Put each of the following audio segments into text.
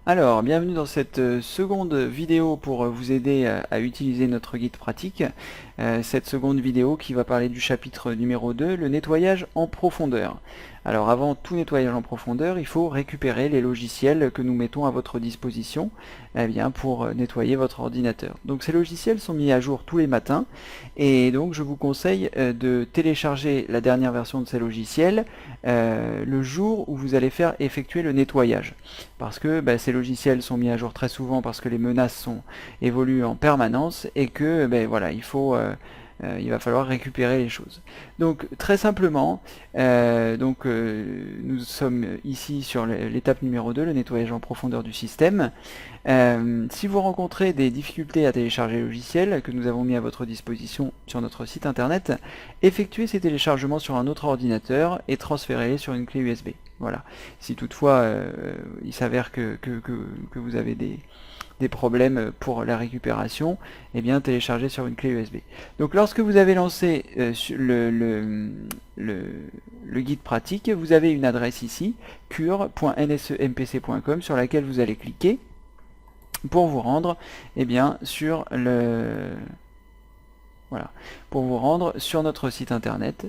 Alors, bienvenue dans cette seconde vidéo pour vous aider à utiliser notre guide pratique. Cette seconde vidéo qui va parler du chapitre numéro 2, le nettoyage en profondeur. Alors avant tout nettoyage en profondeur, il faut récupérer les logiciels que nous mettons à votre disposition pour nettoyer votre ordinateur. Donc ces logiciels sont mis à jour tous les matins et donc je vous conseille de télécharger la dernière version de ces logiciels le jour où vous allez faire effectuer le nettoyage. Parce que ces logiciels sont mis à jour très souvent parce que les menaces évoluent en permanence et que voilà, il va falloir récupérer les choses. Donc très simplement, nous sommes ici sur l'étape numéro 2, le nettoyage en profondeur du système. Si vous rencontrez des difficultés à télécharger le logiciel que nous avons mis à votre disposition sur notre site internet, effectuez ces téléchargements sur un autre ordinateur et transférez-les sur une clé USB. Voilà. Si toutefois il s'avère que vous avez des problèmes pour la récupération, eh bien téléchargez sur une clé USB. Donc lorsque vous avez lancé le guide pratique, vous avez une adresse ici, cure.nsempc.com, sur laquelle vous allez cliquer pour vous rendre sur notre site internet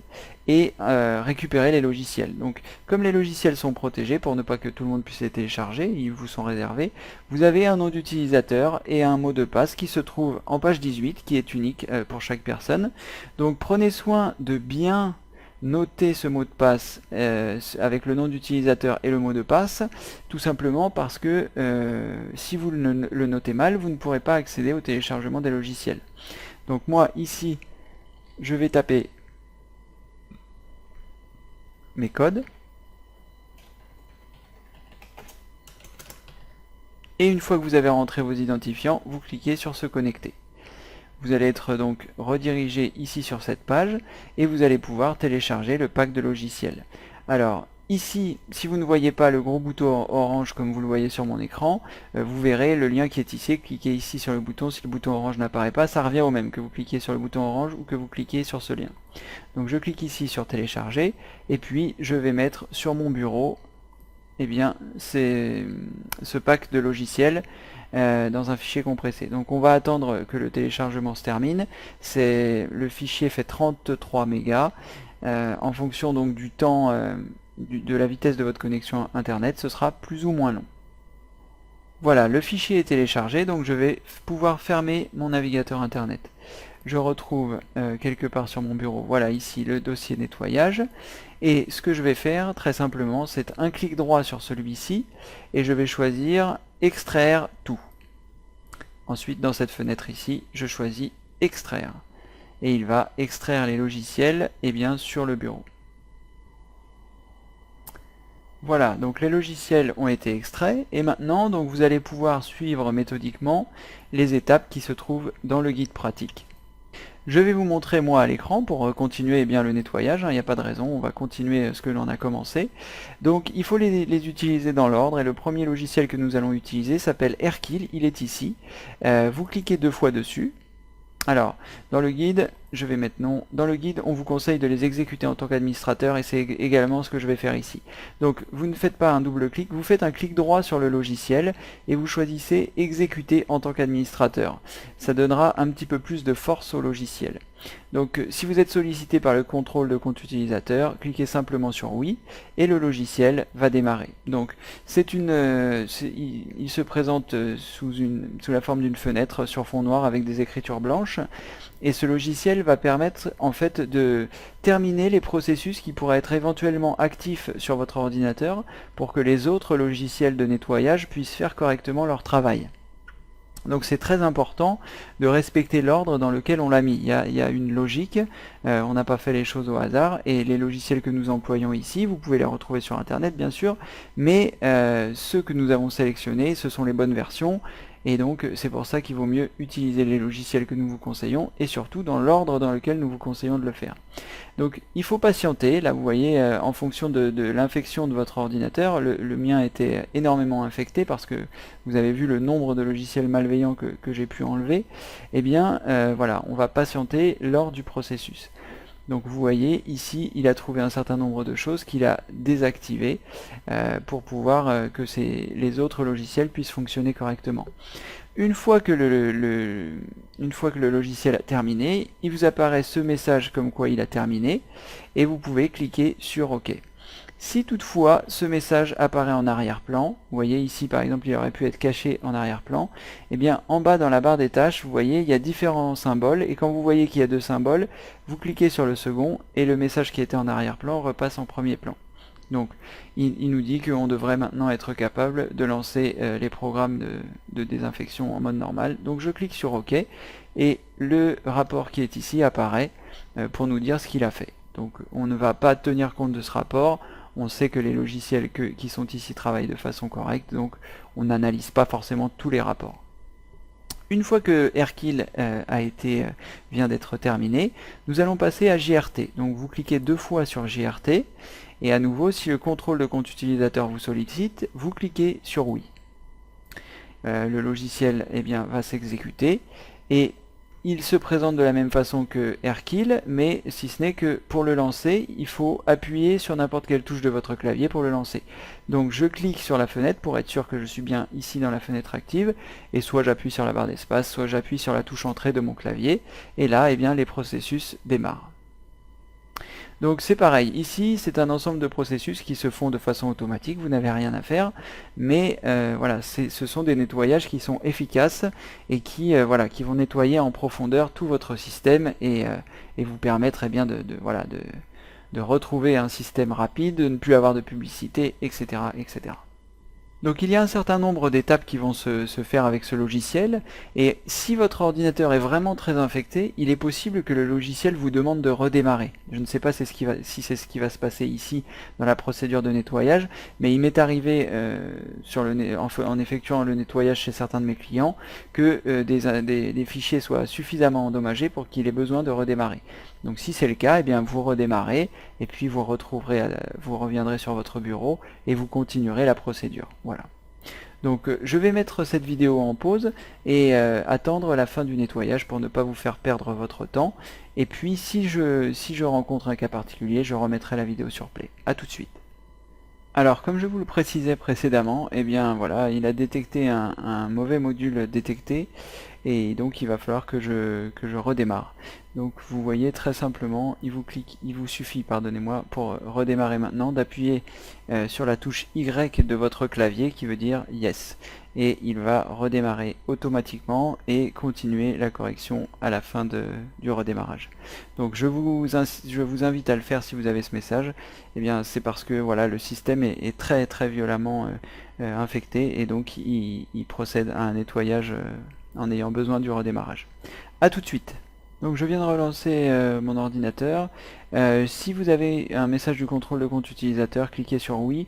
et récupérer les logiciels. Donc comme les logiciels sont protégés pour ne pas que tout le monde puisse les télécharger, ils vous sont réservés, vous avez un nom d'utilisateur et un mot de passe qui se trouve en page 18 qui est unique pour chaque personne. Donc prenez soin de bien noter ce mot de passe avec le nom d'utilisateur et le mot de passe, tout simplement parce que si vous le notez mal, vous ne pourrez pas accéder au téléchargement des logiciels. Donc moi ici, je vais taper mes codes. Et une fois que vous avez rentré vos identifiants, vous cliquez sur se connecter. Vous allez être donc redirigé ici sur cette page et vous allez pouvoir télécharger le pack de logiciels. Alors ici, si vous ne voyez pas le gros bouton orange comme vous le voyez sur mon écran, vous verrez le lien qui est ici. Cliquez ici sur le bouton. Si le bouton orange n'apparaît pas, ça revient au même que vous cliquez sur le bouton orange ou que vous cliquez sur ce lien. Donc je clique ici sur télécharger et puis je vais mettre sur mon bureau c'est ce pack de logiciels dans un fichier compressé. Donc on va attendre que le téléchargement se termine. Le fichier fait 33 mégas. En fonction donc du temps de la vitesse de votre connexion internet, ce sera plus ou moins long. Voilà, le fichier est téléchargé, donc je vais pouvoir fermer mon navigateur internet. Je retrouve quelque part sur mon bureau, voilà ici le dossier nettoyage. Et ce que je vais faire très simplement, c'est un clic droit sur celui-ci et je vais choisir extraire tout. Ensuite dans cette fenêtre ici, je choisis extraire. Et il va extraire les logiciels sur le bureau. Voilà, donc les logiciels ont été extraits et maintenant donc vous allez pouvoir suivre méthodiquement les étapes qui se trouvent dans le guide pratique. Je vais vous montrer moi à l'écran pour continuer le nettoyage, il n'y a pas de raison, on va continuer ce que l'on a commencé. Donc il faut les utiliser dans l'ordre et le premier logiciel que nous allons utiliser s'appelle Airkill, il est ici. Vous cliquez 2 fois dessus. Alors, dans le guide, on vous conseille de les exécuter en tant qu'administrateur et c'est également ce que je vais faire ici. Donc, vous ne faites pas un double clic, vous faites un clic droit sur le logiciel et vous choisissez exécuter en tant qu'administrateur. Ça donnera un petit peu plus de force au logiciel. Donc, si vous êtes sollicité par le contrôle de compte utilisateur, cliquez simplement sur oui et le logiciel va démarrer. Donc, il se présente sous la forme d'une fenêtre sur fond noir avec des écritures blanches. Et ce logiciel va permettre en fait de terminer les processus qui pourraient être éventuellement actifs sur votre ordinateur pour que les autres logiciels de nettoyage puissent faire correctement leur travail. Donc c'est très important de respecter l'ordre dans lequel on l'a mis. Il y a une logique, on n'a pas fait les choses au hasard, et les logiciels que nous employons ici, vous pouvez les retrouver sur internet bien sûr, mais ceux que nous avons sélectionnés, ce sont les bonnes versions, et donc c'est pour ça qu'il vaut mieux utiliser les logiciels que nous vous conseillons, et surtout dans l'ordre dans lequel nous vous conseillons de le faire. Donc il faut patienter, là vous voyez en fonction de l'infection de votre ordinateur, le mien était énormément infecté parce que vous avez vu le nombre de logiciels malveillants que j'ai pu enlever, voilà, on va patienter lors du processus. Donc vous voyez ici, il a trouvé un certain nombre de choses qu'il a désactivées pour pouvoir que les autres logiciels puissent fonctionner correctement. Une fois que le logiciel a terminé, il vous apparaît ce message comme quoi il a terminé et vous pouvez cliquer sur OK. Si toutefois ce message apparaît en arrière-plan, vous voyez ici par exemple il aurait pu être caché en arrière-plan, et bien en bas dans la barre des tâches, vous voyez il y a différents symboles et quand vous voyez qu'il y a deux symboles, vous cliquez sur le second et le message qui était en arrière-plan repasse en premier plan. Donc il nous dit qu'on devrait maintenant être capable de lancer les programmes de désinfection en mode normal. Donc je clique sur OK et le rapport qui est ici apparaît pour nous dire ce qu'il a fait. Donc on ne va pas tenir compte de ce rapport. On sait que les logiciels qui sont ici travaillent de façon correcte, donc on n'analyse pas forcément tous les rapports. Une fois que Airkill vient d'être terminé, nous allons passer à JRT. Donc vous cliquez deux fois sur JRT, et à nouveau, si le contrôle de compte utilisateur vous sollicite, vous cliquez sur oui. Le logiciel va s'exécuter, et il se présente de la même façon que Airkill, mais si ce n'est que pour le lancer, il faut appuyer sur n'importe quelle touche de votre clavier pour le lancer. Donc je clique sur la fenêtre pour être sûr que je suis bien ici dans la fenêtre active, et soit j'appuie sur la barre d'espace, soit j'appuie sur la touche entrée de mon clavier, et là, les processus démarrent. Donc c'est pareil, ici c'est un ensemble de processus qui se font de façon automatique, vous n'avez rien à faire, mais voilà, ce sont des nettoyages qui sont efficaces et qui vont nettoyer en profondeur tout votre système et vous permettre de retrouver un système rapide, de ne plus avoir de publicité, etc., etc. Donc il y a un certain nombre d'étapes qui vont se faire avec ce logiciel, et si votre ordinateur est vraiment très infecté, il est possible que le logiciel vous demande de redémarrer. Je ne sais pas si c'est ce qui va se passer ici dans la procédure de nettoyage, mais il m'est arrivé en effectuant le nettoyage chez certains de mes clients que des fichiers soient suffisamment endommagés pour qu'il ait besoin de redémarrer. Donc si c'est le cas, vous redémarrez et puis vous reviendrez sur votre bureau et vous continuerez la procédure. Voilà. Donc je vais mettre cette vidéo en pause et attendre la fin du nettoyage pour ne pas vous faire perdre votre temps. Et puis si je rencontre un cas particulier, je remettrai la vidéo sur play. A tout de suite. Alors, comme je vous le précisais précédemment, il a détecté un mauvais module détecté, et donc il va falloir que je redémarre. Donc vous voyez très simplement, il vous suffit, pardonnez-moi, pour redémarrer maintenant, d'appuyer sur la touche Y de votre clavier qui veut dire Yes. Et il va redémarrer automatiquement et continuer la correction à la fin du redémarrage. Donc je vous invite à le faire si vous avez ce message. C'est parce que voilà, le système est très très violemment infecté, et donc il procède à un nettoyage en ayant besoin du redémarrage. A tout de suite. Donc je viens de relancer mon ordinateur. Si vous avez un message du contrôle de compte utilisateur, cliquez sur oui.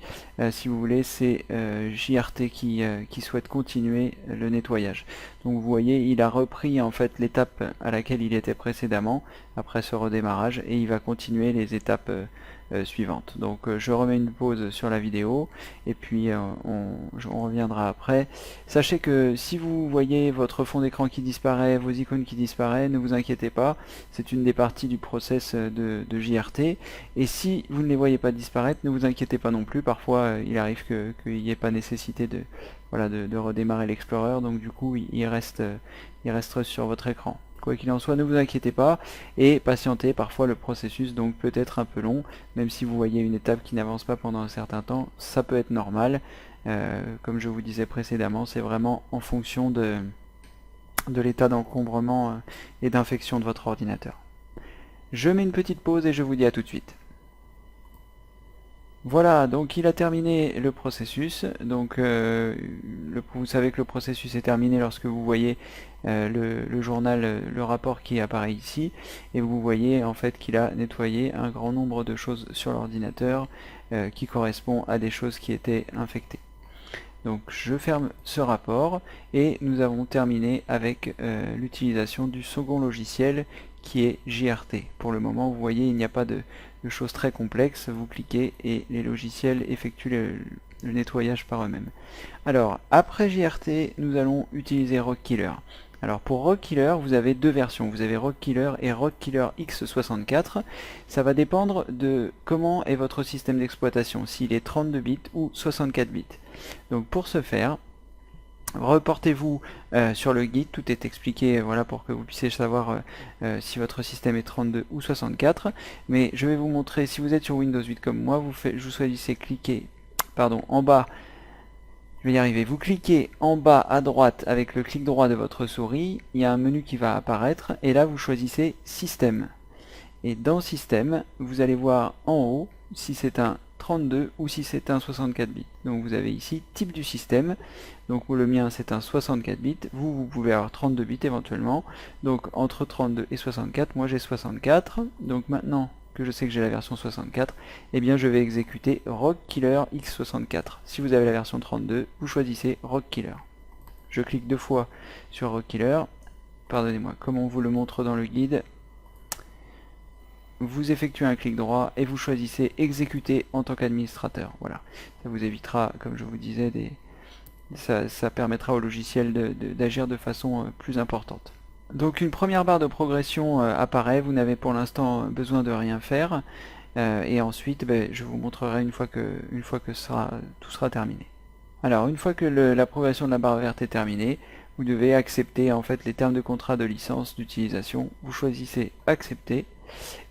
Si vous voulez, c'est JRT qui souhaite continuer le nettoyage. Donc vous voyez, il a repris en fait l'étape à laquelle il était précédemment après ce redémarrage, et il va continuer les étapes suivantes. Donc je remets une pause sur la vidéo et puis on reviendra après. Sachez que si vous voyez votre fond d'écran qui disparaît, vos icônes qui disparaissent, ne vous inquiétez pas, c'est une des parties du process de JRT, et si vous ne les voyez pas disparaître, ne vous inquiétez pas non plus. Parfois il arrive qu'il n'y ait pas nécessité de redémarrer l'Explorer, donc du coup il reste sur votre écran. Quoi qu'il en soit, ne vous inquiétez pas et patientez, parfois le processus donc peut être un peu long, même si vous voyez une étape qui n'avance pas pendant un certain temps, ça peut être normal. Comme je vous disais précédemment, c'est vraiment en fonction de l'état d'encombrement et d'infection de votre ordinateur. Je mets une petite pause et je vous dis à tout de suite. Voilà, donc il a terminé le processus. Donc vous savez que le processus est terminé lorsque vous voyez le journal, le rapport qui apparaît ici, et vous voyez en fait qu'il a nettoyé un grand nombre de choses sur l'ordinateur qui correspond à des choses qui étaient infectées. Donc je ferme ce rapport et nous avons terminé avec l'utilisation du second logiciel qui est JRT. Pour le moment, vous voyez, il n'y a pas de choses très complexes. Vous cliquez et les logiciels effectuent le nettoyage par eux-mêmes. Alors, après JRT, nous allons utiliser Rockkiller. Alors pour Rockiller, vous avez deux versions. Vous avez Rockiller et Rockiller X64. Ça va dépendre de comment est votre système d'exploitation, s'il est 32 bits ou 64 bits. Donc pour ce faire, reportez-vous sur le guide, tout est expliqué voilà, pour que vous puissiez savoir si votre système est 32 ou 64. Mais je vais vous montrer, si vous êtes sur Windows 8 comme moi, je vous choisissez cliquer en bas. Je vais y arriver. Vous cliquez en bas à droite avec le clic droit de votre souris, il y a un menu qui va apparaître et là vous choisissez Système. Et dans Système, vous allez voir en haut si c'est un 32 ou si c'est un 64 bits. Donc vous avez ici type du système. Donc le mien c'est un 64 bits. Vous pouvez avoir 32 bits éventuellement. Donc entre 32 et 64, moi j'ai 64. Donc maintenant que je sais que j'ai la version 64, eh bien je vais exécuter Rockiller X64. Si vous avez la version 32, vous choisissez Rockiller. Je clique deux fois sur Rockiller. Pardonnez-moi, comme on vous le montre dans le guide, vous effectuez un clic droit et vous choisissez exécuter en tant qu'administrateur. Voilà, ça vous évitera, comme je vous disais, ça permettra au logiciel d'agir de façon plus importante. Donc une première barre de progression apparaît, vous n'avez pour l'instant besoin de rien faire, et ensuite je vous montrerai une fois que tout sera terminé. Alors une fois que la progression de la barre verte est terminée, vous devez accepter en fait les termes de contrat de licence d'utilisation. Vous choisissez accepter,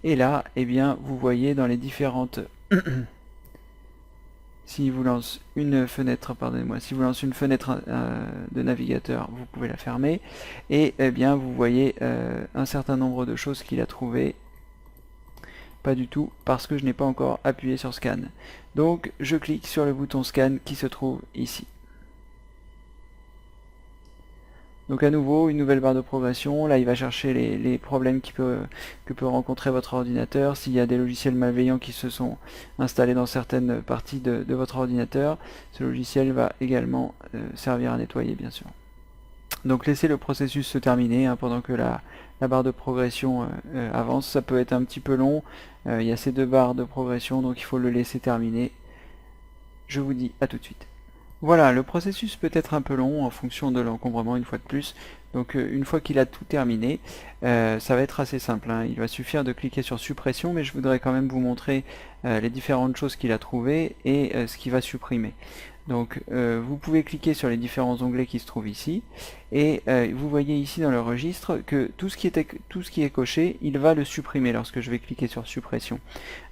et là, eh bien, vous voyez dans les différentes si vous lance une fenêtre, pardonnez-moi, si vous lance une fenêtre de navigateur, vous pouvez la fermer. Et eh bien, vous voyez un certain nombre de choses qu'il a trouvées. Pas du tout, parce que je n'ai pas encore appuyé sur Scan. Donc, je clique sur le bouton Scan qui se trouve ici. Donc à nouveau, une nouvelle barre de progression. Là, il va chercher les problèmes que peut rencontrer votre ordinateur. S'il y a des logiciels malveillants qui se sont installés dans certaines parties de votre ordinateur, ce logiciel va également servir à nettoyer, bien sûr. Donc laissez le processus se terminer pendant que la barre de progression avance. Ça peut être un petit peu long. Il y a ces deux barres de progression, donc il faut le laisser terminer. Je vous dis à tout de suite. Voilà, le processus peut être un peu long en fonction de l'encombrement une fois de plus. Donc une fois qu'il a tout terminé, ça va être assez simple. Il va suffire de cliquer sur suppression, mais je voudrais quand même vous montrer les différentes choses qu'il a trouvées et ce qu'il va supprimer. Donc vous pouvez cliquer sur les différents onglets qui se trouvent ici et vous voyez ici dans le registre que tout ce qui est coché, il va le supprimer lorsque je vais cliquer sur suppression.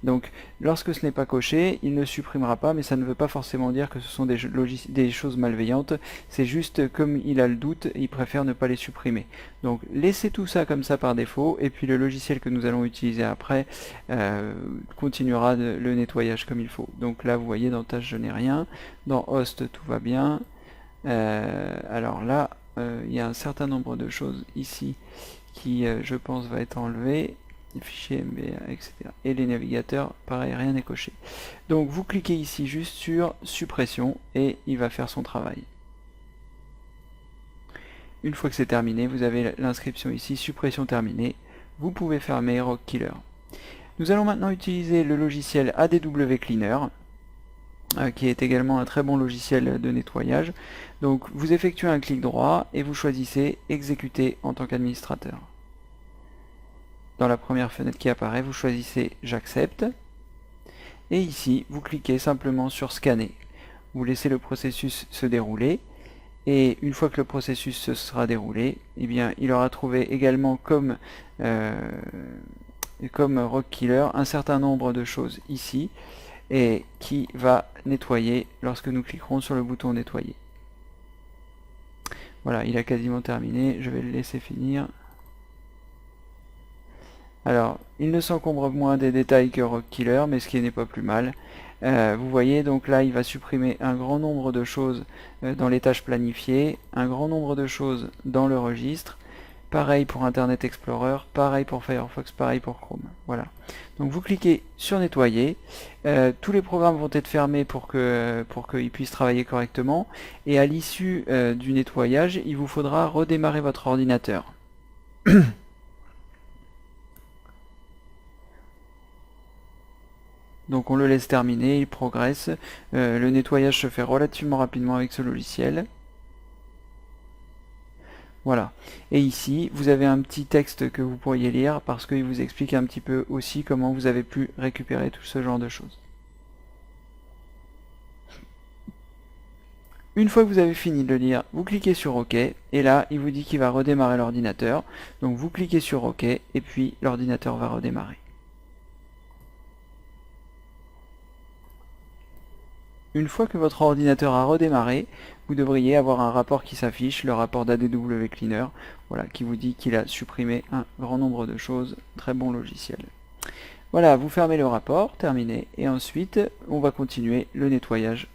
Donc lorsque ce n'est pas coché, il ne supprimera pas, mais ça ne veut pas forcément dire que ce sont des choses malveillantes, c'est juste comme il a le doute, il préfère ne pas les supprimer. Donc laissez tout ça comme ça par défaut et puis le logiciel que nous allons utiliser après continuera le nettoyage comme il faut. Donc là vous voyez dans tâche je n'ai rien, dans host tout va bien. Alors là il y a un certain nombre de choses ici qui je pense va être enlevé, les fichiers MBA, etc. Et les navigateurs, pareil, rien n'est coché. Donc vous cliquez ici juste sur suppression et il va faire son travail. Une fois que c'est terminé, vous avez l'inscription ici, suppression terminée. Vous pouvez fermer Rockiller. Nous allons maintenant utiliser le logiciel ADW Cleaner, qui est également un très bon logiciel de nettoyage. Donc vous effectuez un clic droit et vous choisissez exécuter en tant qu'administrateur. Dans la première fenêtre qui apparaît, vous choisissez j'accepte. Et ici, vous cliquez simplement sur scanner. Vous laissez le processus se dérouler. Et une fois que le processus se sera déroulé, eh bien, il aura trouvé également comme Rockiller un certain nombre de choses ici et qui va nettoyer lorsque nous cliquerons sur le bouton nettoyer. Voilà, il a quasiment terminé, je vais le laisser finir. Alors, il ne s'encombre moins des détails que Rockiller, mais ce qui n'est pas plus mal. Vous voyez, donc là, il va supprimer un grand nombre de choses dans les tâches planifiées, un grand nombre de choses dans le registre. Pareil pour Internet Explorer, pareil pour Firefox, pareil pour Chrome. Voilà. Donc vous cliquez sur nettoyer. Tous les programmes vont être fermés pour qu'ils puissent travailler correctement. Et à l'issue du nettoyage, il vous faudra redémarrer votre ordinateur. Donc on le laisse terminer, il progresse. Le nettoyage se fait relativement rapidement avec ce logiciel. Voilà. Et ici, vous avez un petit texte que vous pourriez lire parce qu'il vous explique un petit peu aussi comment vous avez pu récupérer tout ce genre de choses. Une fois que vous avez fini de le lire, vous cliquez sur OK, et là, il vous dit qu'il va redémarrer l'ordinateur. Donc vous cliquez sur OK, et puis l'ordinateur va redémarrer. Une fois que votre ordinateur a redémarré, vous devriez avoir un rapport qui s'affiche, le rapport d'ADW Cleaner, voilà, qui vous dit qu'il a supprimé un grand nombre de choses. Très bon logiciel. Voilà, vous fermez le rapport, terminé, et ensuite, on va continuer le nettoyage.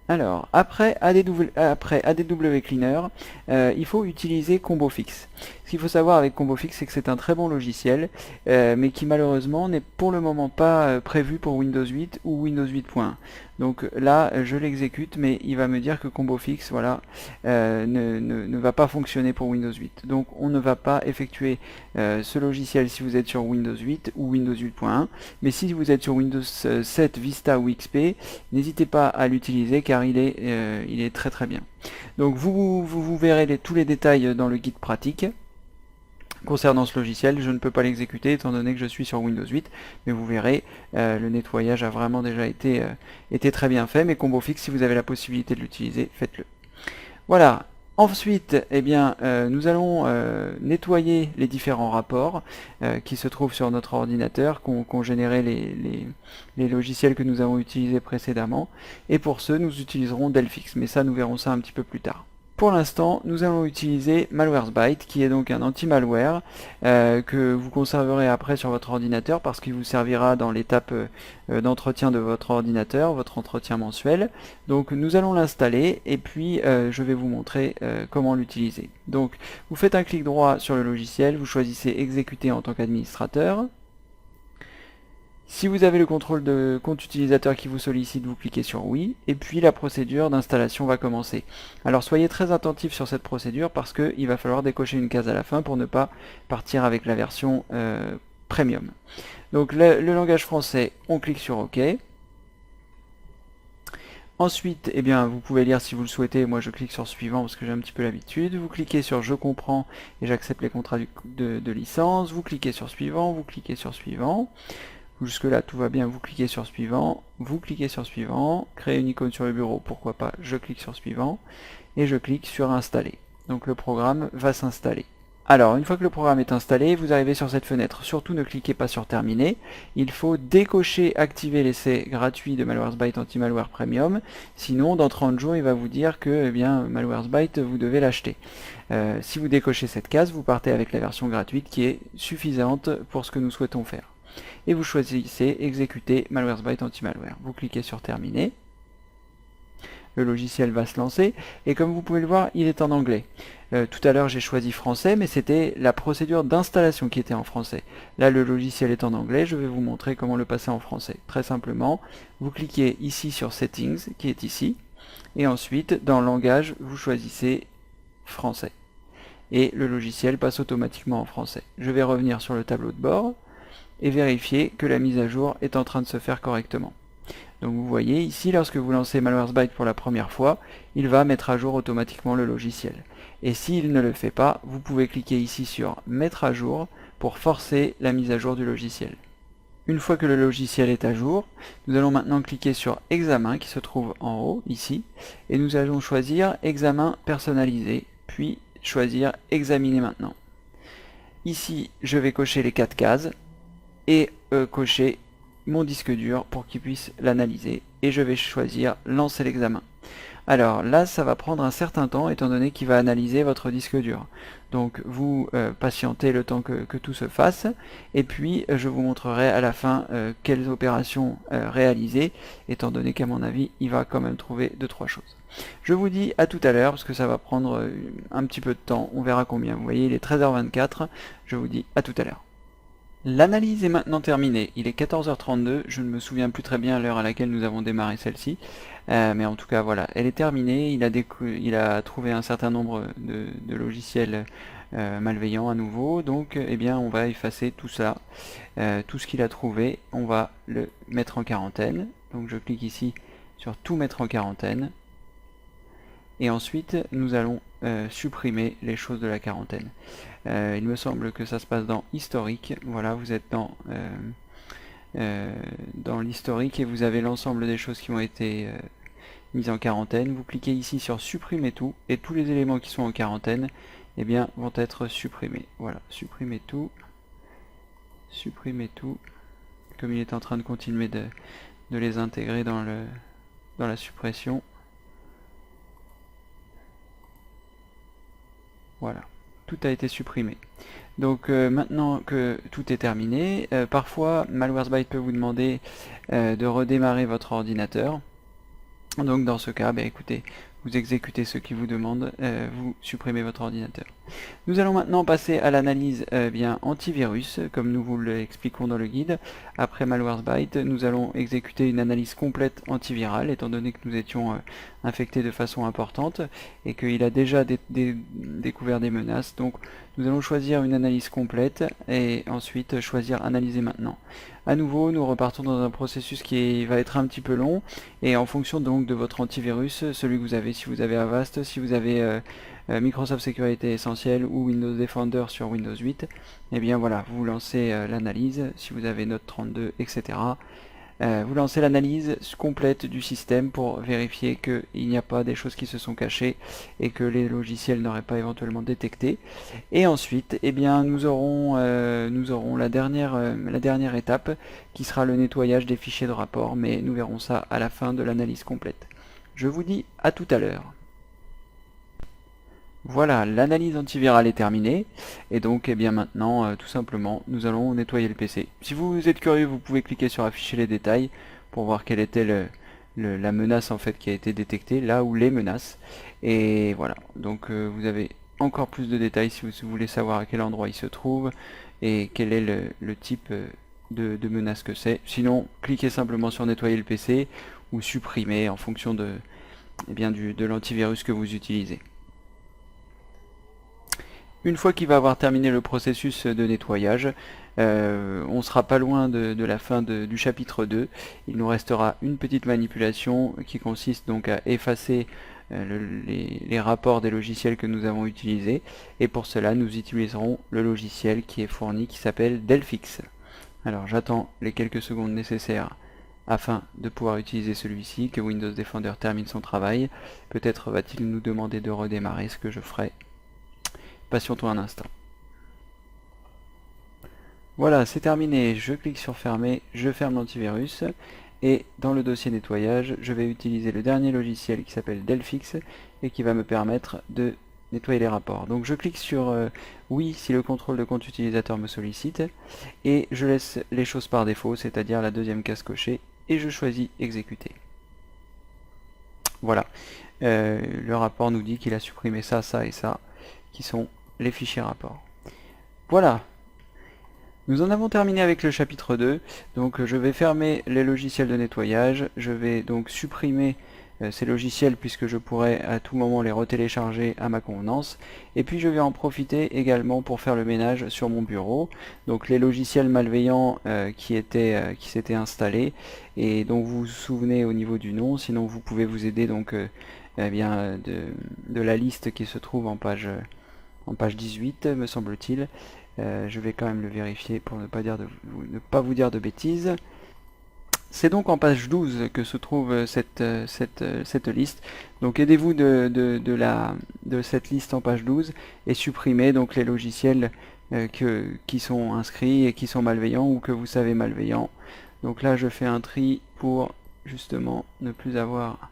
Alors, après ADW Cleaner, il faut utiliser ComboFix. Ce qu'il faut savoir avec ComboFix, c'est que c'est un très bon logiciel, mais qui malheureusement n'est pour le moment pas prévu pour Windows 8 ou Windows 8.1. Donc là, je l'exécute, mais il va me dire que ComboFix, voilà, ne va pas fonctionner pour Windows 8. Donc on ne va pas effectuer ce logiciel si vous êtes sur Windows 8 ou Windows 8.1. Mais si vous êtes sur Windows 7, Vista ou XP, n'hésitez pas à l'utiliser car il est très très bien. Donc vous verrez tous les détails dans le guide pratique. Concernant ce logiciel, je ne peux pas l'exécuter étant donné que je suis sur Windows 8, mais vous verrez, le nettoyage a vraiment déjà été très bien fait, mais ComboFix, si vous avez la possibilité de l'utiliser, faites-le. Voilà. Ensuite, eh bien, nous allons nettoyer les différents rapports qui se trouvent sur notre ordinateur, qu'ont généré les logiciels que nous avons utilisés précédemment. Et pour ce, nous utiliserons Delphix, mais ça, nous verrons ça un petit peu plus tard. Pour l'instant, nous allons utiliser Malwaresbyte, qui est donc un anti-malware que vous conserverez après sur votre ordinateur parce qu'il vous servira dans l'étape d'entretien de votre ordinateur, votre entretien mensuel. Donc nous allons l'installer et puis je vais vous montrer comment l'utiliser. Donc vous faites un clic droit sur le logiciel, vous choisissez exécuter en tant qu'administrateur. Si vous avez le contrôle de compte utilisateur qui vous sollicite, vous cliquez sur oui, et puis la procédure d'installation va commencer. Alors soyez très attentifs sur cette procédure parce qu'il va falloir décocher une case à la fin pour ne pas partir avec la version premium. Donc le langage français, on clique sur OK. Ensuite, eh bien, vous pouvez lire si vous le souhaitez, moi je clique sur suivant parce que j'ai un petit peu l'habitude. Vous cliquez sur je comprends et j'accepte les contrats de licence. Vous cliquez sur suivant, vous cliquez sur suivant. Jusque là tout va bien, vous cliquez sur suivant, vous cliquez sur suivant, créer une icône sur le bureau, pourquoi pas, je clique sur suivant, et je clique sur installer. Donc le programme va s'installer. Alors une fois que le programme est installé, vous arrivez sur cette fenêtre, surtout ne cliquez pas sur terminer, il faut décocher activer l'essai gratuit de Malwaresbyte Anti-Malware Premium, sinon dans 30 jours il va vous dire que Malwaresbyte vous devez l'acheter. Si vous décochez cette case, vous partez avec la version gratuite qui est suffisante pour ce que nous souhaitons faire. Et vous choisissez exécuter Malwaresbyte Anti-Malware. Vous cliquez sur terminer. Le logiciel va se lancer et comme vous pouvez le voir, il est en anglais. Tout à l'heure j'ai choisi français, mais c'était la procédure d'installation qui était en français. Là le logiciel est en anglais, je vais vous montrer comment le passer en français. Très simplement, vous cliquez ici sur Settings, qui est ici, et ensuite dans Langage, vous choisissez français. Et le logiciel passe automatiquement en français. Je vais revenir sur le tableau de bord et vérifier que la mise à jour est en train de se faire correctement. Donc vous voyez ici, lorsque vous lancez Malwaresbyte pour la première fois, il va mettre à jour automatiquement le logiciel. Et s'il ne le fait pas, vous pouvez cliquer ici sur Mettre à jour pour forcer la mise à jour du logiciel. Une fois que le logiciel est à jour, nous allons maintenant cliquer sur Examen qui se trouve en haut, ici, et nous allons choisir Examen personnalisé, puis choisir Examiner maintenant. Ici, je vais cocher les 4 cases, et cocher mon disque dur pour qu'il puisse l'analyser et je vais choisir lancer l'examen. Alors là ça va prendre un certain temps étant donné qu'il va analyser votre disque dur. Donc vous patientez le temps que tout se fasse et puis je vous montrerai à la fin quelles opérations réaliser étant donné qu'à mon avis il va quand même trouver 2-3 choses. Je vous dis à tout à l'heure parce que ça va prendre un petit peu de temps, on verra combien. Vous voyez il est 13h24, je vous dis à tout à l'heure. L'analyse est maintenant terminée, il est 14h32, je ne me souviens plus très bien l'heure à laquelle nous avons démarré celle-ci, mais en tout cas voilà, elle est terminée, il a trouvé un certain nombre de logiciels malveillants à nouveau, donc eh bien on va effacer tout ça, tout ce qu'il a trouvé, on va le mettre en quarantaine, donc je clique ici sur tout mettre en quarantaine, et ensuite nous allons supprimer les choses de la quarantaine. Il me semble que ça se passe dans historique. Voilà, vous êtes dans l'historique et vous avez l'ensemble des choses qui ont été mises en quarantaine. Vous cliquez ici sur supprimer tout et tous les éléments qui sont en quarantaine eh bien, vont être supprimés. Voilà, supprimer tout. Supprimer tout. Comme il est en train de continuer de les intégrer dans la suppression. Voilà, tout a été supprimé. Donc maintenant que tout est terminé, parfois Malwarebytes peut vous demander de redémarrer votre ordinateur. Donc dans ce cas, écoutez, vous exécutez ce qui vous demande, vous supprimez votre ordinateur. Nous allons maintenant passer à l'analyse antivirus, comme nous vous l'expliquons dans le guide. Après Malwarebytes, nous allons exécuter une analyse complète antivirale, étant donné que nous étions infectés de façon importante et qu'il a déjà découvert des menaces. Donc nous allons choisir une analyse complète et ensuite choisir analyser maintenant. À nouveau, nous repartons dans un processus qui va être un petit peu long et en fonction donc de votre antivirus, celui que vous avez, si vous avez Avast, si vous avez Microsoft Sécurité Essentielle ou Windows Defender sur Windows 8, et bien voilà, vous lancez l'analyse, si vous avez Note 32, etc. Vous lancez l'analyse complète du système pour vérifier qu'il n'y a pas des choses qui se sont cachées et que les logiciels n'auraient pas éventuellement détecté. Et ensuite, eh bien, nous aurons la dernière étape qui sera le nettoyage des fichiers de rapport, mais nous verrons ça à la fin de l'analyse complète. Je vous dis à tout à l'heure. Voilà, l'analyse antivirale est terminée, et donc maintenant, tout simplement, nous allons nettoyer le PC. Si vous êtes curieux, vous pouvez cliquer sur afficher les détails pour voir quelle était la menace en fait qui a été détectée, là où les menaces. Et voilà, donc vous avez encore plus de détails si vous voulez savoir à quel endroit il se trouve et quel est le type de menace que c'est. Sinon, cliquez simplement sur nettoyer le PC ou supprimer en fonction de l'antivirus que vous utilisez. Une fois qu'il va avoir terminé le processus de nettoyage, on sera pas loin de la fin du chapitre 2. Il nous restera une petite manipulation qui consiste donc à effacer les rapports des logiciels que nous avons utilisés. Et pour cela, nous utiliserons le logiciel qui est fourni, qui s'appelle Delphix. Alors j'attends les quelques secondes nécessaires afin de pouvoir utiliser celui-ci, que Windows Defender termine son travail. Peut-être va-t-il nous demander de redémarrer, ce que je ferai. Patientons un instant. Voilà, c'est terminé. Je clique sur fermer, je ferme l'antivirus et dans le dossier nettoyage, je vais utiliser le dernier logiciel qui s'appelle Delphix et qui va me permettre de nettoyer les rapports. Donc je clique sur oui si le contrôle de compte utilisateur me sollicite et je laisse les choses par défaut, c'est-à-dire la deuxième case cochée, et je choisis exécuter. Voilà, le rapport nous dit qu'il a supprimé ça, ça et ça, qui sont les fichiers rapports. Voilà, nous en avons terminé avec le chapitre 2, donc je vais fermer les logiciels de nettoyage, je vais donc supprimer ces logiciels puisque je pourrais à tout moment les retélécharger à ma convenance, et puis je vais en profiter également pour faire le ménage sur mon bureau, donc les logiciels malveillants qui s'étaient installés et dont vous vous souvenez au niveau du nom, sinon vous pouvez vous aider donc de la liste qui se trouve en page 18 me semble-t-il. Je vais quand même le vérifier pour ne pas vous dire de bêtises. C'est donc en page 12 que se trouve cette liste. Donc aidez-vous de cette liste en page 12 et supprimez donc les logiciels qui sont inscrits et qui sont malveillants ou que vous savez malveillants. Donc là je fais un tri pour justement ne plus avoir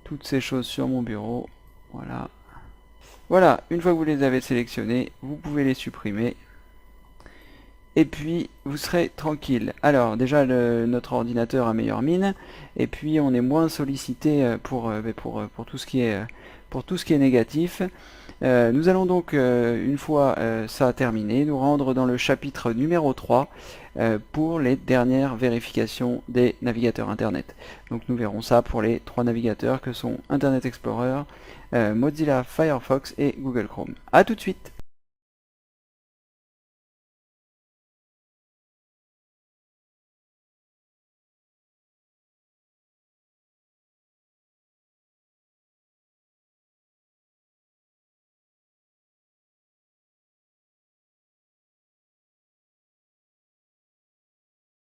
toutes ces choses sur mon bureau. Voilà. Voilà, une fois que vous les avez sélectionnés, vous pouvez les supprimer. Et puis, vous serez tranquille. Alors, déjà, notre ordinateur a meilleure mine. Et puis, on est moins sollicité pour tout ce qui est négatif. Nous allons donc, une fois ça terminé, nous rendre dans le chapitre numéro 3 pour les dernières vérifications des navigateurs Internet. Donc nous verrons ça pour les 3 navigateurs que sont Internet Explorer, Mozilla Firefox et Google Chrome. A tout de suite!